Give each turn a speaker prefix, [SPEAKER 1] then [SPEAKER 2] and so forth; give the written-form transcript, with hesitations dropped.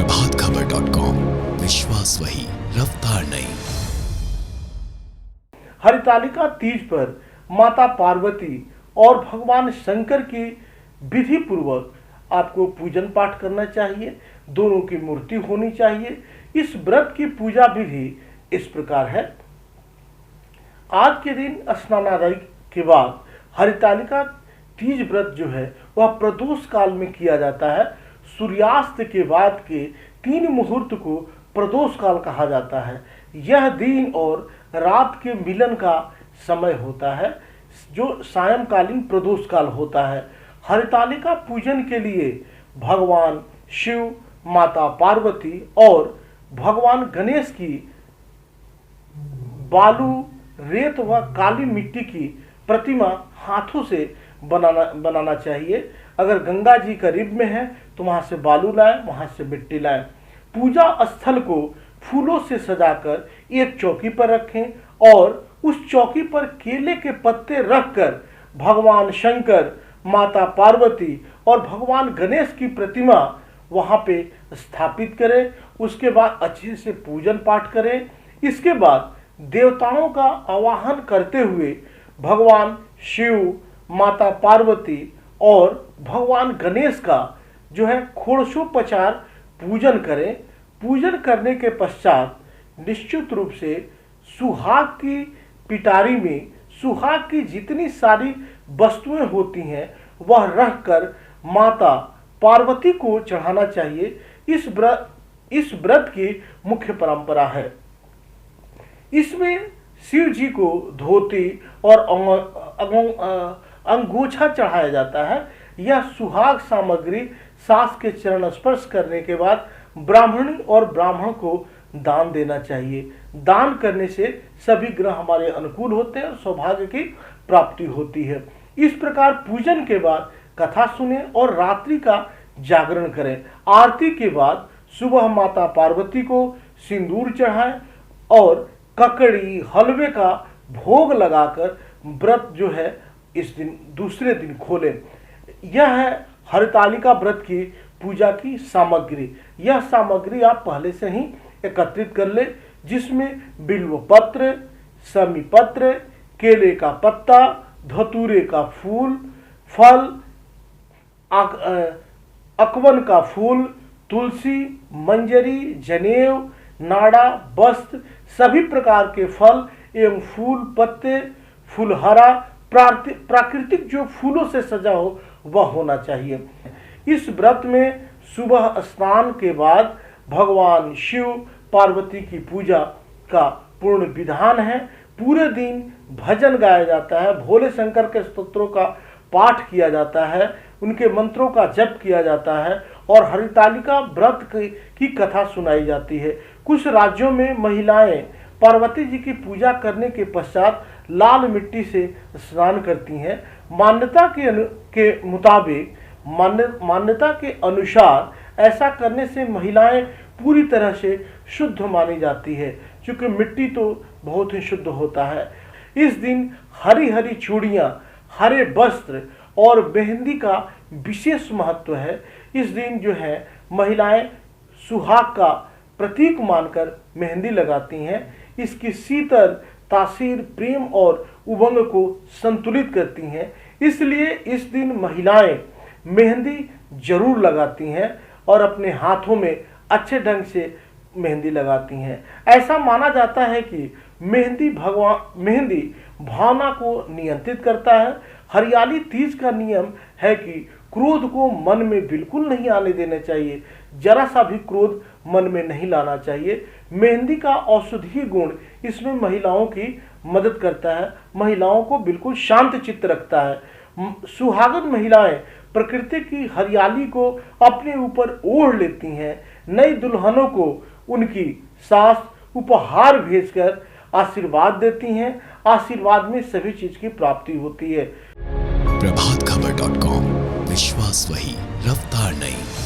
[SPEAKER 1] प्रभातखबर.com, विश्वास वही, रफ्तार नहीं।
[SPEAKER 2] हरितालिका तीज पर माता पार्वती और भगवान शंकर की विधि पूर्वक आपको पूजन पाठ करना चाहिए। दोनों की मूर्ति होनी चाहिए। इस व्रत की पूजा विधि इस प्रकार है। आज के दिन स्नानादि के बाद हरितालिका तीज व्रत जो है वह प्रदोष काल में किया जाता है। सूर्यास्त के बाद के 3 मुहूर्त को प्रदोष काल कहा जाता है। यह दिन और रात के मिलन का समय होता है जो सायंकालीन प्रदोष काल होता है। हरितालिका पूजन के लिए भगवान शिव, माता पार्वती और भगवान गणेश की बालू, रेत व काली मिट्टी की प्रतिमा हाथों से बनाना चाहिए। अगर गंगा जी करीब में है तो वहां से बालू लाएं, वहां से मिट्टी लाएं। पूजा स्थल को फूलों से सजाकर एक चौकी पर रखें और उस चौकी पर केले के पत्ते रखकर भगवान शंकर, माता पार्वती और भगवान गणेश की प्रतिमा वहां पे स्थापित करें। उसके बाद अच्छे से पूजन पाठ करें। इसके बाद देवताओं का आवाहन करते हुए भगवान शिव, माता पार्वती और भगवान गणेश का जो है षोडशोपचार पूजन करें। पूजन करने के पश्चात निश्चित रूप से सुहाग की पिटारी में सुहाग की जितनी सारी वस्तुएं होती हैं वह रखकर माता पार्वती को चढ़ाना चाहिए। इस व्रत की मुख्य परंपरा है। इसमें शिव जी को धोती और अंगोछा चढ़ाया जाता है। यह सुहाग सामग्री सास के चरण स्पर्श करने के बाद ब्राह्मणी और ब्राह्मण को दान देना चाहिए। दान करने से सभी ग्रह हमारे अनुकूल होते हैं और सौभाग्य की प्राप्ति होती है। इस प्रकार पूजन के बाद कथा सुने और रात्रि का जागरण करें। आरती के बाद सुबह माता पार्वती को सिंदूर चढ़ाएं और ककड़ी, हलवे का भोग लगाकर व्रत जो है इस दिन दूसरे दिन खोलें। यह है हरितालिका व्रत की पूजा की सामग्री। यह सामग्री आप पहले से ही एकत्रित कर ले, जिसमें बिल्व पत्र, समी पत्र, केले का पत्ता, धतूरे का फूल, फल, अकवन का फूल, तुलसी, मंजरी, जनेऊ, नाड़ा, वस्त्र, सभी प्रकार के फल एवं फूल, पत्ते, फूलहरा, प्राकृतिक जो फूलों से सजा हो वह होना चाहिए। इस व्रत में सुबह स्नान के बाद भगवान शिव, पार्वती की पूजा का पूर्ण विधान है। पूरे दिन भजन गाया जाता है, भोले शंकर के स्तोत्रों का पाठ किया जाता है, उनके मंत्रों का जप किया जाता है और हरितालिका व्रत की कथा सुनाई जाती है। कुछ राज्यों में महिलाएं पार्वती जी की पूजा करने के पश्चात लाल मिट्टी से स्नान करती हैं। मान्यता के अनुसार ऐसा करने से महिलाएं पूरी तरह से शुद्ध मानी जाती है, क्योंकि मिट्टी तो बहुत ही शुद्ध होता है। इस दिन हरी हरी चूड़ियाँ, हरे वस्त्र और मेहंदी का विशेष महत्व है। इस दिन जो है महिलाएं सुहाग का प्रतीक मानकर मेहंदी लगाती हैं। इसकी शीतल तासीर प्रेम और उमंग को संतुलित करती हैं। इसलिए इस दिन महिलाएं मेहंदी जरूर लगाती हैं और अपने हाथों में अच्छे ढंग से मेहंदी लगाती हैं। ऐसा माना जाता है कि मेहंदी भावना को नियंत्रित करता है। हरियाली तीज का नियम है कि क्रोध को मन में बिल्कुल नहीं आने देना चाहिए। जरा सा भी क्रोध मन में नहीं लाना चाहिए। मेहंदी का औषधीय गुण इसमें महिलाओं की मदद करता है, महिलाओं को बिल्कुल शांत चित्त रखता है। सुहागन महिलाएं प्रकृति की हरियाली को अपने ऊपर ओढ़ लेती हैं। नई दुल्हनों को उनकी सास उपहार भेजकर आशीर्वाद देती हैं। आशीर्वाद में सभी चीज की प्राप्ति होती है।
[SPEAKER 1] प्रभातखबर.com, विश्वास वही, रफ्तार नहीं।